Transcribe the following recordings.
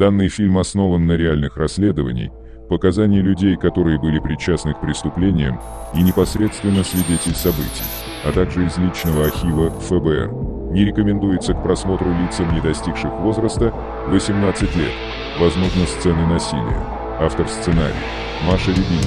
Данный фильм основан на реальных расследованиях, показаний людей, которые были причастны к преступлениям, и непосредственно свидетелей событий, а также из личного архива ФБР. Не рекомендуется к просмотру лицам, не достигших возраста 18 лет. Возможно, сцены насилия. Автор сценария Маша Рябинина.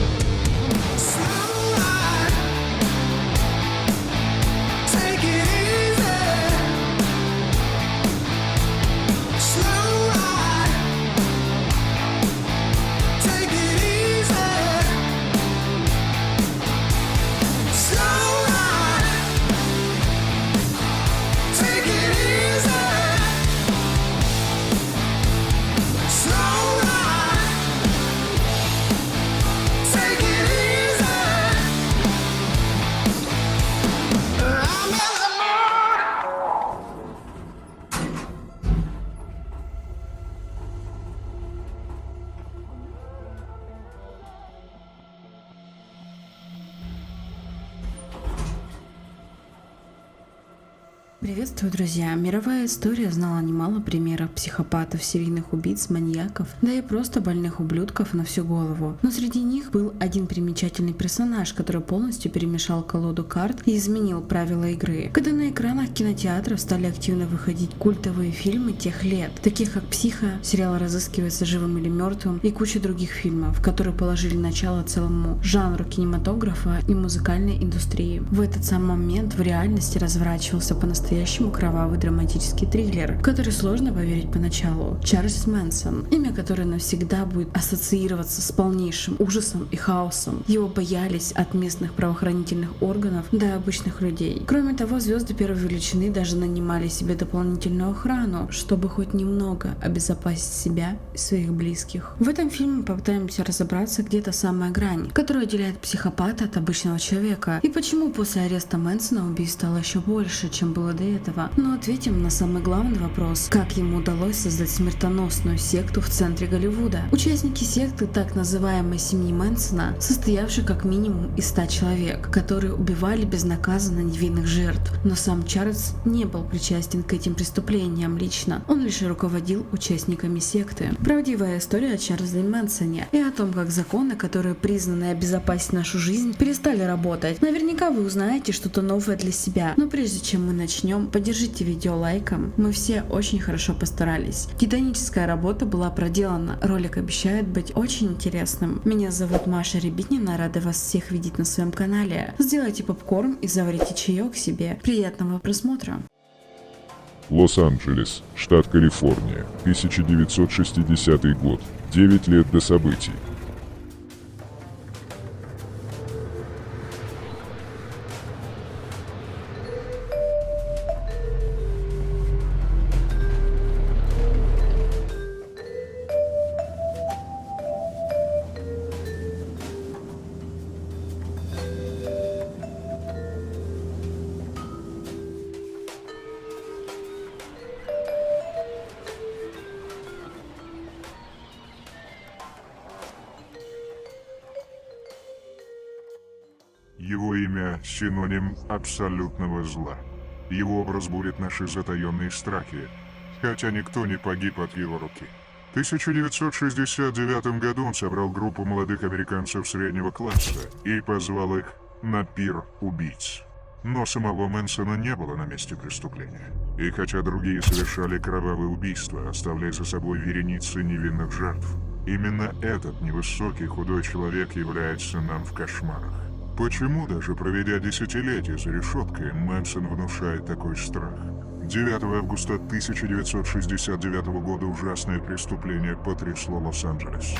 Приветствую, друзья! Мировая история знала немало примеров психопатов, серийных убийц, маньяков, да и просто больных ублюдков на всю голову. Но среди них был один примечательный персонаж, который полностью перемешал колоду карт и изменил правила игры. Когда на экранах кинотеатров стали активно выходить культовые фильмы тех лет, таких как «Психо», сериал «Разыскивается живым или мертвым» и куча других фильмов, которые положили начало целому жанру кинематографа и музыкальной индустрии. В этот самый момент в реальности разворачивался по-настоящему кровавый драматический триллер, в который сложно поверить поначалу. Чарльз Мэнсон, имя которое навсегда будет ассоциироваться с полнейшим ужасом и хаосом. Его боялись от местных правоохранительных органов до обычных людей. Кроме того, звезды первой величины даже нанимали себе дополнительную охрану, чтобы хоть немного обезопасить себя и своих близких. В этом фильме попытаемся разобраться, где та самая грань, которая отделяет психопата от обычного человека, и почему после ареста Мэнсона убийств стало еще больше, чем было до этого. Но ответим на самый главный вопрос: как ему удалось создать смертоносную секту в центре Голливуда. Участники секты так называемой семьи Мэнсона, состоявшей как минимум из 100 человек, которые убивали безнаказанно невинных жертв. Но сам Чарльз не был причастен к этим преступлениям лично, он лишь руководил участниками секты. Правдивая история о Чарльзе Мэнсоне и о том, как законы, которые признаны обезопасить нашу жизнь, перестали работать. Наверняка вы узнаете что-то новое для себя, но прежде чем мы начнем, поддержите видео лайком, мы все очень хорошо постарались. Титаническая работа была проделана, ролик обещает быть очень интересным. Меня зовут Маша Рябинина, рада вас всех видеть на своем канале. Сделайте попкорн и заварите чаек себе. Приятного просмотра! Лос-Анджелес, штат Калифорния, 1960 год, 9 лет до событий. Его имя – синоним абсолютного зла. Его образ будет наши затаенные страхи, хотя никто не погиб от его руки. В 1969 году он собрал группу молодых американцев среднего класса и позвал их на пир убийц. Но самого Мэнсона не было на месте преступления. И хотя другие совершали кровавые убийства, оставляя за собой вереницы невинных жертв, именно этот невысокий худой человек является нам в кошмарах. Почему, даже проведя десятилетия за решеткой, Мэнсон внушает такой страх? 9 августа 1969 года ужасное преступление потрясло Лос-Анджелес.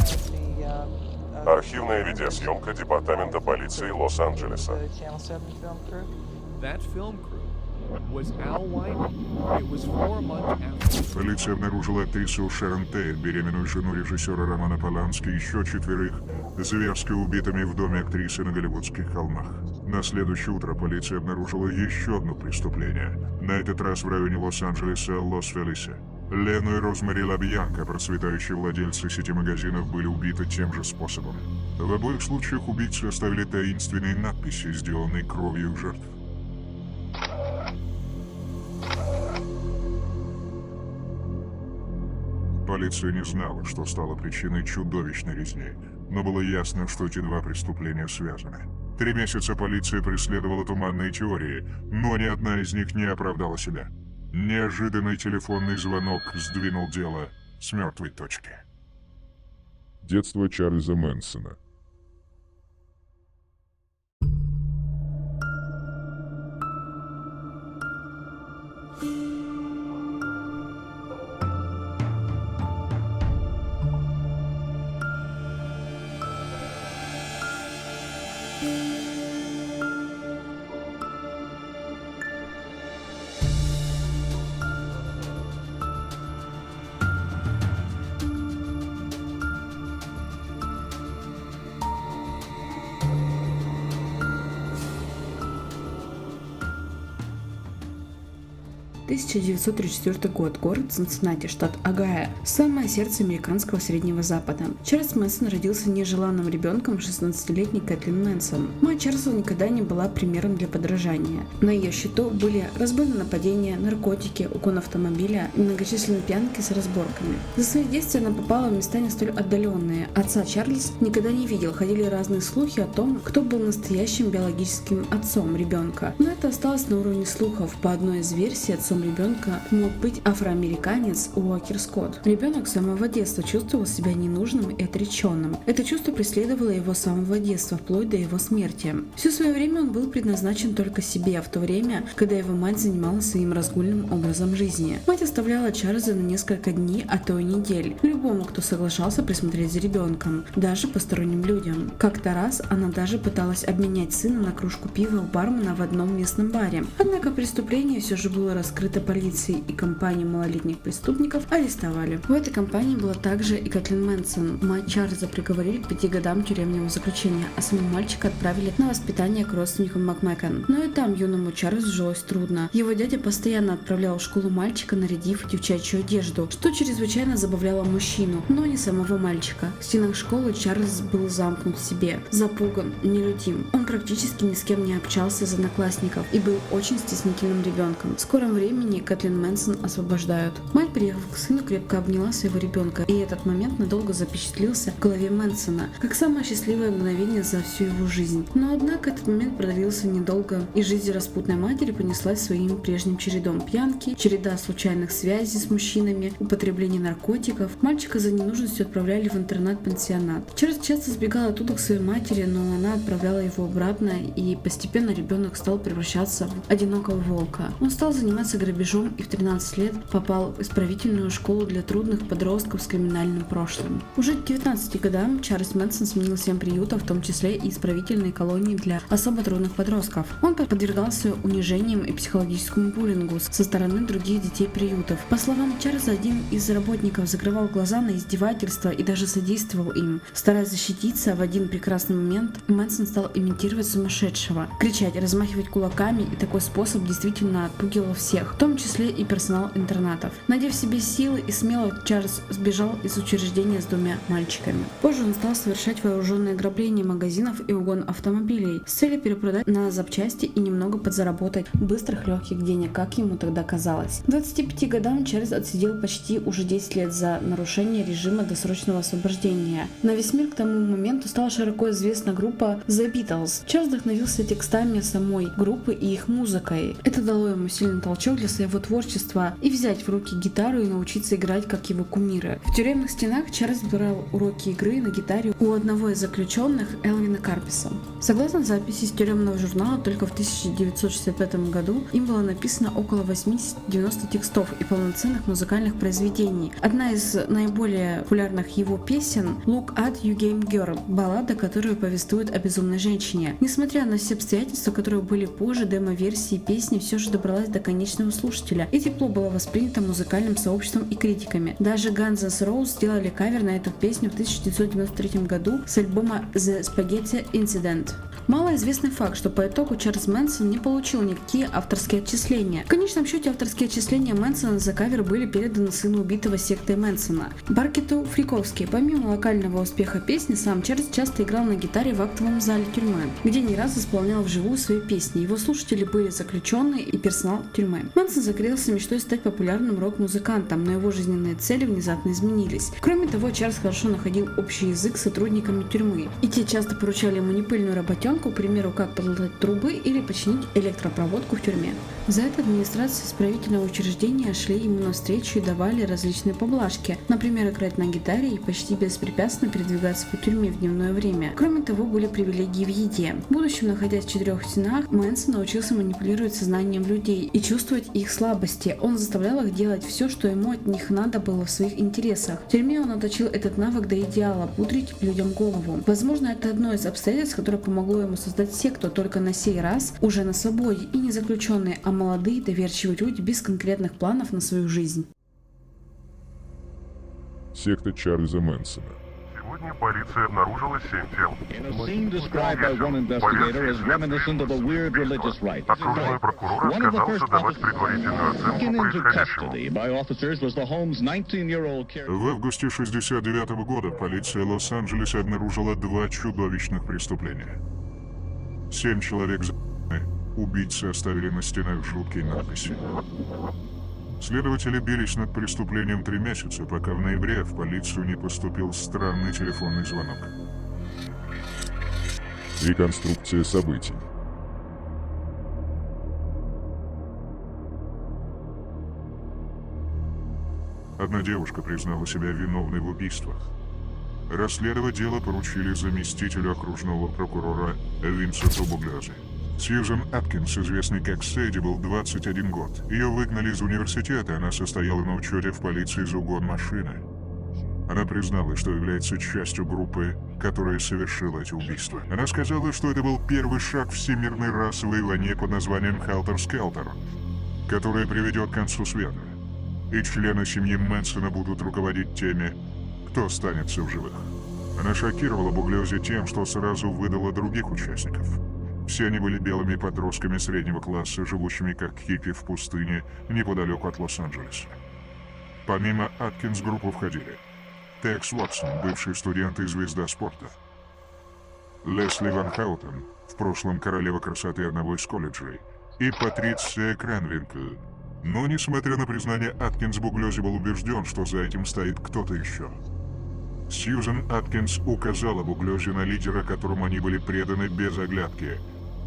Архивная видеосъемка Департамента полиции Лос-Анджелеса. Полиция обнаружила актрису Шерон Тейт, беременную жену режиссера Романа Полански, и еще 4 зверски убитыми в доме актрисы на Голливудских холмах. На следующее утро полиция обнаружила еще одно преступление, на этот раз в районе Лос-Анджелеса, Лос-Фелисе. Лену и Розмари Лабьянко, процветающие владельцы сети магазинов, были убиты тем же способом. В обоих случаях убийцы оставили таинственные надписи, сделанные кровью их жертв. полиция не знала, что стало причиной чудовищной резни, но было ясно, что эти два преступления связаны. 3 месяца полиция преследовала туманные теории, но ни одна из них не оправдала себя. Неожиданный телефонный звонок сдвинул дело с мертвой точки. Детство Чарльза Мэнсона. — 1934 год. Город Цинциннати, штат Огайо. Самое сердце американского Среднего Запада. Чарльз Мэнсон родился нежеланным ребенком 16-летней Кэтлин Мэнсон. Мать Чарльза никогда не была примером для подражания. На ее счету были разбойные нападения, наркотики, угон автомобиля и многочисленные пьянки с разборками. За свое детство она попала в места не столь отдаленные. Отца Чарльз никогда не видел, ходили разные слухи о том, кто был настоящим биологическим отцом ребенка. Но это осталось на уровне слухов. По одной из версий, отцом ребенка мог быть афроамериканец Уокер Скотт. Ребенок с самого детства чувствовал себя ненужным и отреченным. Это чувство преследовало его с самого детства, вплоть до его смерти. Все свое время он был предназначен только себе, в то время, когда его мать занималась своим разгульным образом жизни. Мать оставляла Чарльза на несколько дней, а то и недель, любому, кто соглашался присмотреть за ребенком, даже посторонним людям. Как-то раз она даже пыталась обменять сына на кружку пива у бармена в одном местном баре. Однако преступление все же было раскрыто полицией, и компанию малолетних преступников арестовали. В этой компании была также и Кэтлин Мэнсон. Мать Чарльза приговорили к 5 годам тюремного заключения, а самого мальчика отправили на воспитание к родственникам Макмэкон. Но и там юному Чарльзу жилось трудно. Его дядя постоянно отправлял в школу мальчика, нарядив девчачью одежду, что чрезвычайно забавляло мужчину, но не самого мальчика. В стенах школы Чарльз был замкнут в себе, запуган, нелюдим. Он практически ни с кем не общался из одноклассников и был очень стеснительным ребенком. В скором времени Кэтлин Мэнсон освобождают. Мать, приехав к сыну, крепко обняла своего ребенка, и этот момент надолго запечатлился в голове Мэнсона, как самое счастливое мгновение за всю его жизнь. Но однако этот момент продлился недолго, и жизнь распутной матери понеслась своим прежним чередом: пьянки, череда случайных связей с мужчинами, употребление наркотиков. Мальчика за ненужностью отправляли в интернат-пансионат. Чарльз часто сбегал оттуда к своей матери, но она отправляла его обратно, и постепенно ребенок стал превращаться в одинокого волка. Он стал заниматься грабежом и в 13 лет попал в исправительную школу для трудных подростков с криминальным прошлым. Уже к 19 годам Чарльз Мэнсон сменил 7 приютов, в том числе и исправительные колонии для особо трудных подростков. Он подвергался унижениям и психологическому буллингу со стороны других детей приютов. По словам Чарльза, один из работников закрывал глаза на издевательства и даже содействовал им. Стараясь защититься, в один прекрасный момент Мэнсон стал имитировать сумасшедшего, кричать, размахивать кулаками, и такой способ действительно отпугивал всех, в том числе и персонал интернатов. Найдя в себе силы и смело, Чарльз сбежал из учреждения с 2 мальчиками. Позже он стал совершать вооруженные ограбления магазинов и угон автомобилей с целью перепродать на запчасти и немного подзаработать быстрых легких денег, как ему тогда казалось. К 25 годам Чарльз отсидел почти уже 10 лет за нарушение режима досрочного освобождения. На весь мир к тому моменту стала широко известна группа The Beatles. Чарльз вдохновился текстами самой группы и их музыкой. Это дало ему сильный толчок для своего творчества и взять в руки гитару и научиться играть как его кумиры. В тюремных стенах Чарльз брал уроки игры на гитаре у одного из заключенных, Элвина Карписа. Согласно записи из тюремного журнала, только в 1965 году им было написано около 80-90 текстов и полноценных музыкальных произведений. Одна из наиболее популярных его песен «Look at You Game Girl», баллада, которая повествует о безумной женщине. Несмотря на все обстоятельства, которые были позже, демо-версии песни все же добралась до конечного слушателя и тепло было воспринято музыкальным сообществом и критиками. Даже Guns N' Roses сделали кавер на эту песню в 1993 году с альбома The Spaghetti Incident. Малоизвестный факт, что по итогу Чарльз Мэнсон не получил никакие авторские отчисления. В конечном счете авторские отчисления Мэнсона за кавер были переданы сыну убитого сектой Мэнсона, Баркету Фриковски. Помимо локального успеха песни, сам Чарльз часто играл на гитаре в актовом зале тюрьмы, где не раз исполнял вживую свои песни. Его слушатели были заключенные и персонал тюрьмы. Мэнсон загорелся мечтой стать популярным рок-музыкантом, но его жизненные цели внезапно изменились. Кроме того, Чарльз хорошо находил общий язык с сотрудниками тюрьмы, и те часто поручали ему непыльную работенку, к примеру, как подлатать трубы или починить электропроводку в тюрьме. За это администрация исправительного учреждения шли ему навстречу и давали различные поблажки, например, играть на гитаре и почти беспрепятственно передвигаться по тюрьме в дневное время. Кроме того, были привилегии в еде. В будущем, находясь в 4 стенах, Мэнсон научился манипулировать сознанием людей и чувствовать их слабости. Он заставлял их делать все, что ему от них надо было в своих интересах. В тюрьме он отточил этот навык до идеала – пудрить людям голову. Возможно, это одно из обстоятельств, которое помогло ему создать секту, только на сей раз уже на свободе и не заключенные, а молодые доверчивые люди без конкретных планов на свою жизнь. Секта Чарльза Мэнсона. Сегодня полиция обнаружила 7 тел. In a scene described by one investigator as reminiscent of a weird religious rite. Окружной прокурор One of the отказался first давать officers предварительную оценку taken into происходящему. custody by officers was the home's 19-year-old caretaker. В августе 1969 года полиция Лос-Анджелеса обнаружила 2 чудовищных преступления. 7 человек за***ны. Убийцы оставили на стенах жуткие надписи. Следователи бились над преступлением 3 месяца, пока в ноябре в полицию не поступил странный телефонный звонок. Реконструкция событий. Одна девушка признала себя виновной в убийствах. Расследовать дело поручили заместителю окружного прокурора Винсенту Буглазе. Сьюзен Аткинс, известный как Сэдди, был 21 год. Ее выгнали из университета, она состояла на учете в полиции за угон машины. Она призналась, что является частью группы, которая совершила эти убийства. Она сказала, что это был первый шаг всемирной расовой войне под названием «Хелтер-Скелтер», которая приведет к концу света. И члены семьи Мэнсона будут руководить теми, кто останется в живых. Она шокировала Буглазе тем, что сразу выдала других участников. Все они были белыми подростками среднего класса, живущими как хиппи в пустыне неподалеку от Лос-Анджелеса. Помимо Аткинс в группу входили Текс Уотсон, бывший студент и звезда спорта, Лесли Ван Хаутен, в прошлом королева красоты одного из колледжей, и Патриция Кренвинкл. Но, несмотря на признание Аткинс, Буглазе был убежден, что за этим стоит кто-то еще. Сьюзен Аткинс указала Буглазе на лидера, которому они были преданы без оглядки.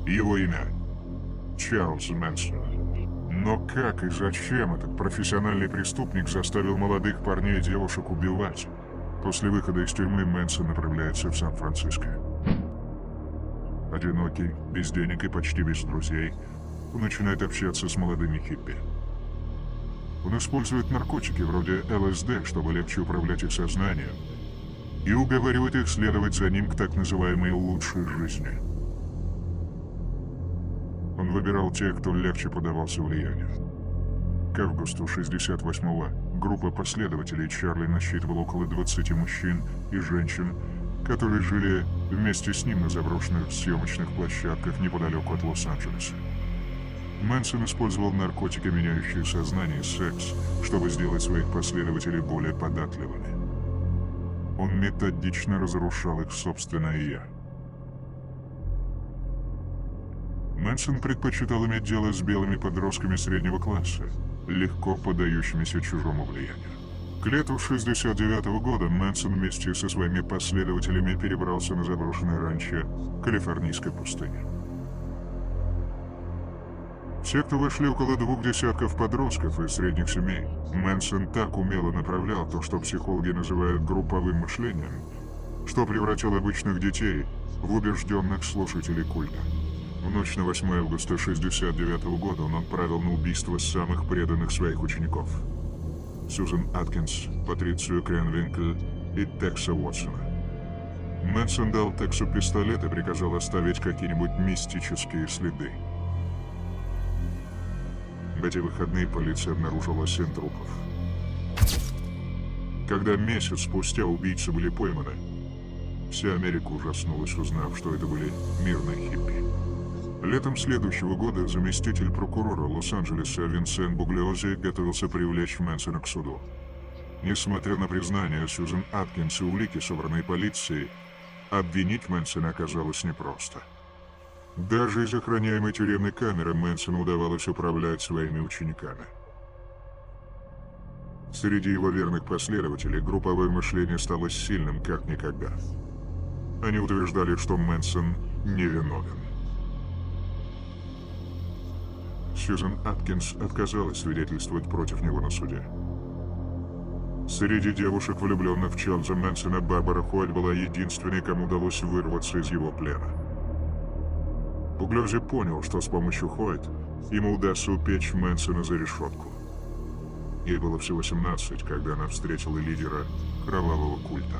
Его имя — Чарльз Мэнсон. Но как и зачем этот профессиональный преступник заставил молодых парней и девушек убивать? После выхода из тюрьмы Мэнсон направляется в Сан-Франциско. Одинокий, без денег и почти без друзей, он начинает общаться с молодыми хиппи. Он использует наркотики вроде ЛСД, чтобы легче управлять их сознанием, и уговаривает их следовать за ним к так называемой лучшей жизни. Он выбирал тех, кто легче поддавался влиянию. К августу 1968-го группа последователей Чарли насчитывала около 20 мужчин и женщин, которые жили вместе с ним на заброшенных съемочных площадках неподалеку от Лос-Анджелеса. Мэнсон использовал наркотики, меняющие сознание, и секс, чтобы сделать своих последователей более податливыми. Он методично разрушал их собственное «я». Мэнсон предпочитал иметь дело с белыми подростками среднего класса, легко поддающимися чужому влиянию. К лету 1969 года Мэнсон вместе со своими последователями перебрался на заброшенное ранчо в калифорнийской пустыне. В секту вошли около 2 десятков подростков из средних семей. Мэнсон так умело направлял то, что психологи называют групповым мышлением, что превратил обычных детей в убежденных слушателей культа. В ночь на 8 августа 1969 года он отправил на убийство самых преданных своих учеников — Сьюзен Аткинс, Патрицию Кренвинкл и Текса Уотсона. Мэнсон дал Тексу пистолет и приказал оставить какие-нибудь мистические следы. В эти выходные полиция обнаружила 7 трупов. Когда месяц спустя убийцы были пойманы, вся Америка ужаснулась, узнав, что это были мирные хиппи. Летом следующего года заместитель прокурора Лос-Анджелеса Винсент Буглазе готовился привлечь Мэнсона к суду. Несмотря на признание Сьюзен Аткинс и улики, собранные полицией, обвинить Мэнсона оказалось непросто. Даже из охраняемой тюремной камеры Мэнсону удавалось управлять своими учениками. Среди его верных последователей групповое мышление стало сильным как никогда. Они утверждали, что Мэнсон невиновен. Сьюзен Аткинс отказалась свидетельствовать против него на суде. Среди девушек, влюбленных в Чарльза Мэнсона, Барбара Хойт была единственной, кому удалось вырваться из его плена. Пуглёзи понял, что с помощью Хойт ему удастся упечь Мэнсона за решетку. Ей было всего 17, когда она встретила лидера кровавого культа.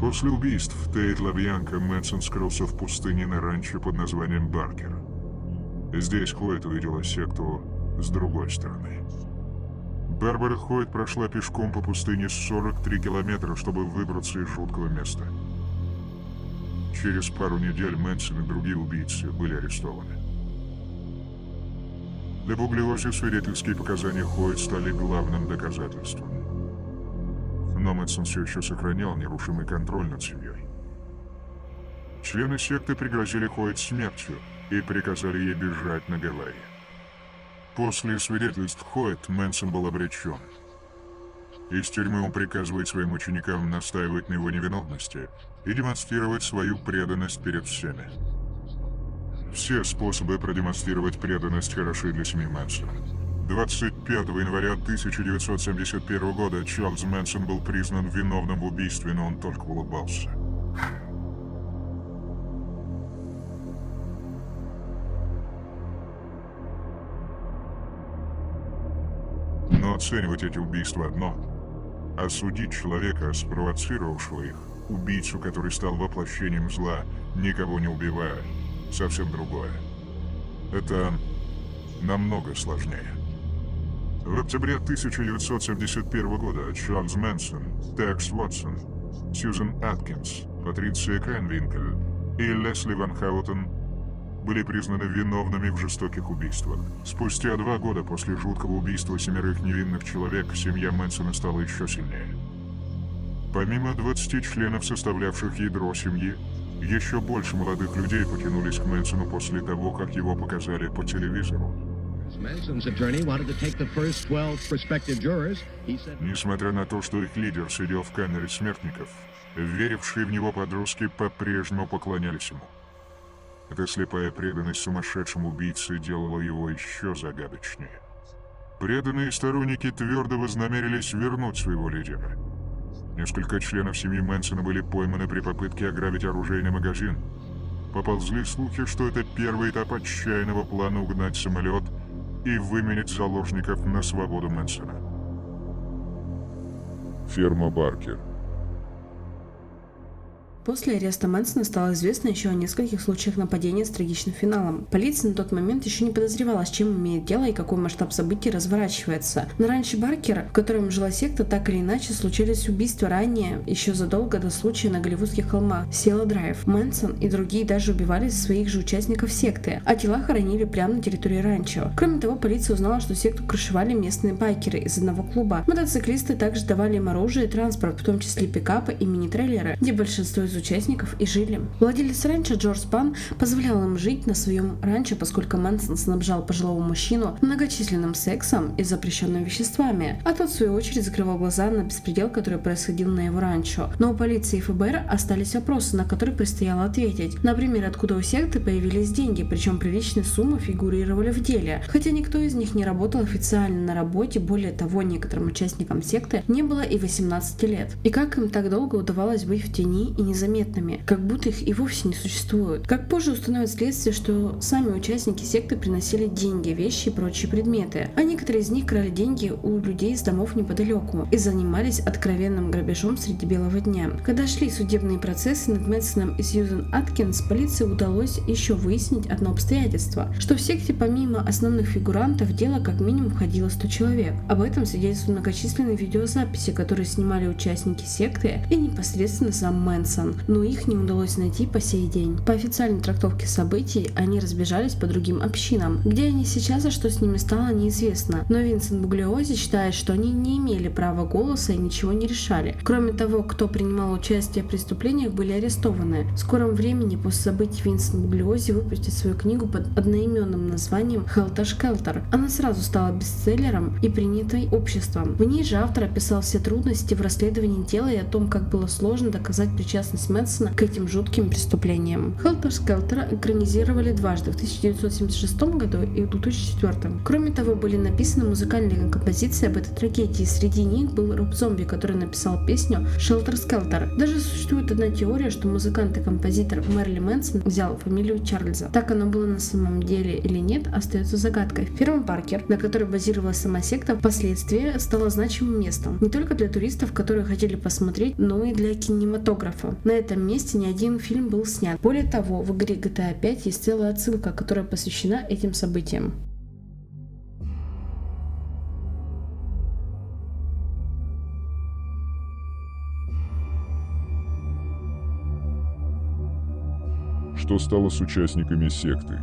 После убийств Тейт-Лабьянка Мэнсон скрылся в пустыне на ранчо под названием Баркер. Здесь Хойт увидела секту с другой стороны. Барбара Хойт прошла пешком по пустыне 43 километра, чтобы выбраться из жуткого места. Через пару недель Мэнсон и другие убийцы были арестованы. Для Пуглиози свидетельские показания Хойт стали главным доказательством. Но Мэнсон все еще сохранял нерушимый контроль над семьей. Члены секты пригрозили Хойт смертью и приказали ей бежать на Гавайи. После свидетельств Хойт Мэнсон был обречен. Из тюрьмы он приказывает своим ученикам настаивать на его невиновности и демонстрировать свою преданность перед всеми. Все способы продемонстрировать преданность хороши для семьи Мэнсона. 25 января 1971 года Чарльз Мэнсон был признан виновным в убийстве, но он только улыбался. Но оценивать эти убийства одно, а судить человека, спровоцировавшего их, убийцу, который стал воплощением зла, никого не убивая, совсем другое. Это намного сложнее. В октябре 1971 года Чарльз Мэнсон, Текс Уотсон, Сьюзен Аткинс, Патриция Кренвинкель и Лесли Ван Хаутен были признаны виновными в жестоких убийствах. Спустя 2 года после жуткого убийства 7 невинных человек, семья Мэнсона стала еще сильнее. Помимо 20 членов, составлявших ядро семьи, еще больше молодых людей потянулись к Мэнсону после того, как его показали по телевизору. Несмотря на то, что их лидер сидел в камере смертников, верившие в него подростки по-прежнему поклонялись ему. Эта слепая преданность сумасшедшему убийце делала его еще загадочнее. Преданные сторонники твердо вознамерились вернуть своего лидера. Несколько членов семьи Мэнсона были пойманы при попытке ограбить оружейный магазин. Поползли слухи, что это первый этап отчаянного плана угнать самолет и выменять заложников на свободу Мэнсона. Ферма Баркер. После ареста Мэнсона стало известно еще о нескольких случаях нападения с трагичным финалом. Полиция на тот момент еще не подозревала, с чем имеет дело и какой масштаб событий разворачивается. На ранчо Баркер, в котором жила секта, так или иначе случались убийства ранее, еще задолго до случая на Голливудских холмах Сиэлла Драйв. Мэнсон и другие даже убивали своих же участников секты, а тела хоронили прямо на территории ранчо. Кроме того, полиция узнала, что секту крышевали местные байкеры из одного клуба. Мотоциклисты также давали им оружие и транспорт, в том числе пикапы и мини-трейлеры, где большинство из участников и жили. Владелец ранчо Джордж Пан позволял им жить на своем ранчо, поскольку Мэнсон снабжал пожилого мужчину многочисленным сексом и запрещенными веществами, а тот в свою очередь закрывал глаза на беспредел, который происходил на его ранчо. Но у полиции и ФБР остались вопросы, на которые предстояло ответить. Например, откуда у секты появились деньги, причем приличные суммы фигурировали в деле, хотя никто из них не работал официально на работе, более того, некоторым участникам секты не было и 18 лет. И как им так долго удавалось быть в тени и незаметными, как будто их и вовсе не существует. Как позже установит следствие, что сами участники секты приносили деньги, вещи и прочие предметы, а некоторые из них крали деньги у людей из домов неподалеку и занимались откровенным грабежом среди белого дня. Когда шли судебные процессы над Мэнсоном и Сьюзен Аткинс, полиции удалось еще выяснить одно обстоятельство, что в секте помимо основных фигурантов в дело как минимум входило 100 человек. Об этом свидетельствуют многочисленные видеозаписи, которые снимали участники секты и непосредственно сам Мэнсон. Мэнсон, но их не удалось найти по сей день. По официальной трактовке событий, они разбежались по другим общинам. Где они сейчас и что с ними стало, неизвестно. Но Винсент Буглиози считает, что они не имели права голоса и ничего не решали. Кроме того, кто принимал участие в преступлениях, были арестованы. В скором времени после событий Винсент Буглиози выпустит свою книгу под одноименным названием «Хелтер Шкелтер». Она сразу стала бестселлером и принятой обществом. В ней же автор описал все трудности в расследовании дела и о том, как было сложно доказать причастность Мэнсона к этим жутким преступлениям. «Хелтер Шкелтер» экранизировали дважды, в 1976 году и в 2004. Кроме того, были написаны музыкальные композиции об этой трагедии. Среди них был Роб Зомби, который написал песню «Шелтер Скелтер». Даже существует одна теория, что музыкант и композитор Мерли Мэнсон взял фамилию Чарльза. Так оно было на самом деле или нет, остается загадкой. Ферма Паркер, на которой базировалась сама секта, впоследствии стала значимым местом. Не только для туристов, которые хотели посмотреть, но и для кинематографа. На этом месте ни один фильм был снят. Более того, в игре GTA 5 есть целая отсылка, которая посвящена этим событиям. Что стало с участниками секты?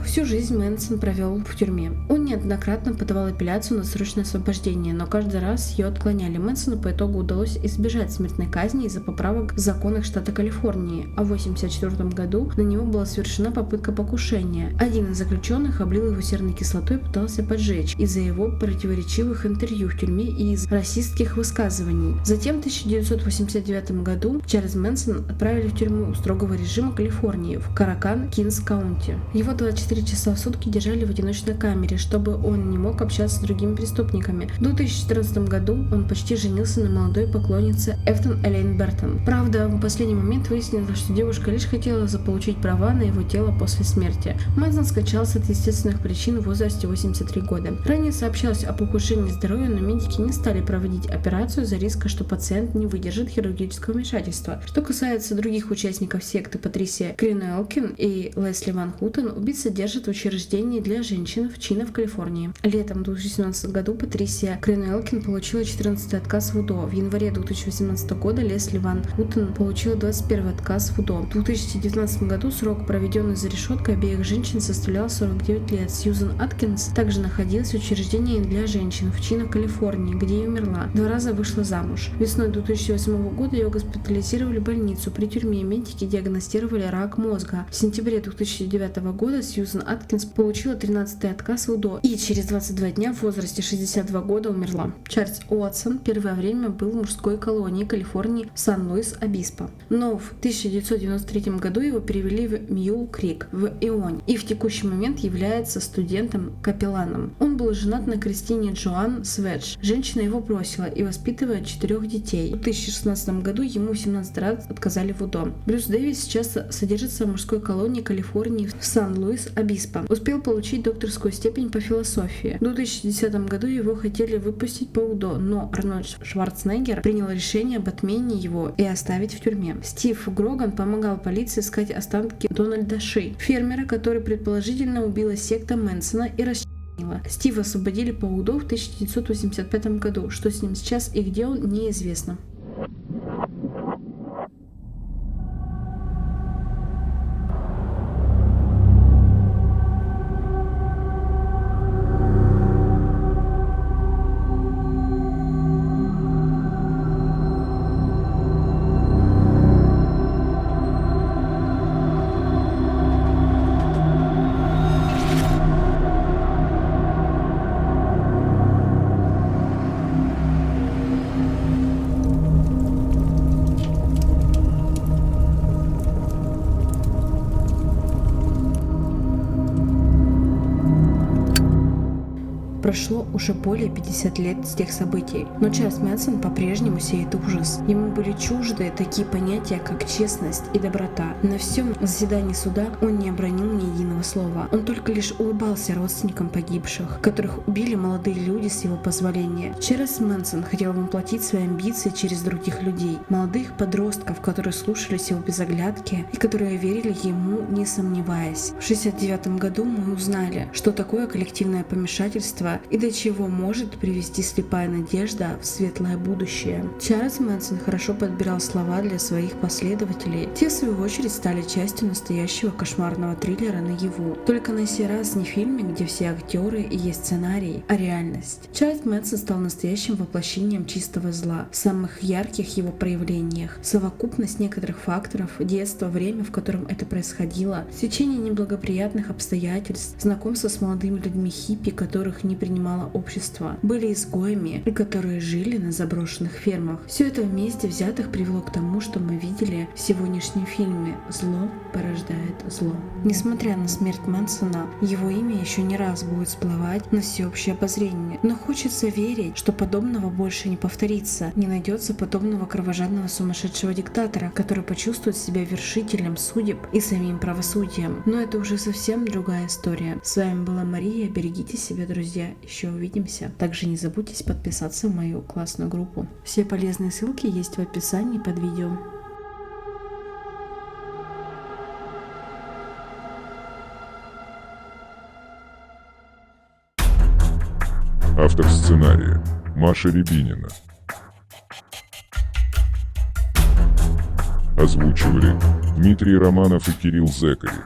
Всю жизнь Мэнсон провел в тюрьме. Он неоднократно подавал апелляцию на срочное освобождение, но каждый раз ее отклоняли. Мэнсону по итогу удалось избежать смертной казни из-за поправок в законах штата Калифорнии, а в 1984 году на него была совершена попытка покушения. Один из заключенных облил его серной кислотой и пытался поджечь из-за его противоречивых интервью в тюрьме и из расистских высказываний. Затем в 1989 году Чарльз Мэнсон отправили в тюрьму строгого режима Калифорнии в Каракан-Кинс-Каунти. Его 24 часа в сутки держали в одиночной камере, чтобы он не мог общаться с другими преступниками. В 2014 году он почти женился на молодой поклоннице Эфтон Элейн Бертон. Правда, в последний момент выяснилось, что девушка лишь хотела заполучить права на его тело после смерти. Мэнсон скончался от естественных причин в возрасте 83 года. Ранее сообщалось об ухудшении здоровья, но медики не стали проводить операцию из-за риска, что пациент не выдержит хирургического вмешательства. Что касается других участников секты Патрисия Кринуэлкин и Лесли Ван Хутен, убийца держит в учреждении для женщин в Чино в Калифорнии. Летом 2017 году Патрисия Кринуэлкин получила 14-й отказ в УДО. В январе 2018 года Лесли Ван Хутен получила 21-й отказ в УДО. В 2019 году срок, проведенный за решеткой обеих женщин, составлял 49 лет. Сьюзен Аткинс также находилась в учреждении для женщин в Чино, Калифорнии, где и умерла. 2 раза вышла замуж. Весной 2008 года ее госпитализировали в больницу. При тюрьме медики диагностировали рак мозга. В сентябре 2009 года Сьюзен Аткинс получила 13-й отказ в УДО и через 22 дня в возрасте 62 года умерла. Чарльз Уотсон первое время был в мужской колонии Калифорнии Сан-Луис-Обиспо. Но в 1993 году его перевели в Мьюл-Крик в Ионе и в текущий момент является студентом-капелланом. Он был женат на Кристине Джоан Сведж. Женщина его бросила и воспитывает 4 детей. В 2016 году ему 17 раз отказали в УДО. Брюс Дэвис сейчас содержится в мужской колонии Калифорнии в Сан-Луис-Обиспо. Успел получить докторскую степень по философии. В 2010 году его хотели выпустить по УДО, но Арнольд Шварценеггер принял решение об отмене его и оставить в тюрьме. Стив Гроган помогал полиции искать останки Дональда Ши, фермера, который предположительно убила секта Мэнсона и расчленила. Стива освободили по УДО в 1985 году. Что с ним сейчас и где он, неизвестно. Прошло уже более 50 лет с тех событий, но Чарльз Мэнсон по-прежнему сеет ужас. Ему были чужды такие понятия, как честность и доброта. На всем заседании суда он не обронил ни единого слова. Он только лишь улыбался родственникам погибших, которых убили молодые люди с его позволения. Чарльз Мэнсон хотел воплотить свои амбиции через других людей, молодых подростков, которые слушались его без оглядки и которые верили ему, не сомневаясь. В 1969 году мы узнали, что такое коллективное помешательство и до чего может привести слепая надежда в светлое будущее. Чарльз Мэнсон хорошо подбирал слова для своих последователей. Те, в свою очередь, стали частью настоящего кошмарного триллера наяву. Только на сей раз не в фильме, где все актеры и есть сценарий, а реальность. Чарльз Мэнсон стал настоящим воплощением чистого зла в самых ярких его проявлениях. Совокупность некоторых факторов, детство, время, в котором это происходило, стечение неблагоприятных обстоятельств, знакомство с молодыми людьми хиппи, которых не принимало общество, были изгоями, и которые жили на заброшенных фермах. Все это вместе взятых привело к тому, что мы видели в сегодняшнем фильме. Зло порождает зло. Несмотря на смерть Мэнсона, его имя еще не раз будет всплывать на всеобщее обозрение. Но хочется верить, что подобного больше не повторится, не найдется подобного кровожадного сумасшедшего диктатора, который почувствует себя вершителем судеб и самим правосудием. Но это уже совсем другая история. С вами была Мария, берегите себя, друзья, еще увидимся. Также не забудьте подписаться в мою классную группу. Все полезные ссылки есть в описании под видео. Автор сценария Маша Рябинина. Озвучивали Дмитрий Романов и Кирилл Зекарев.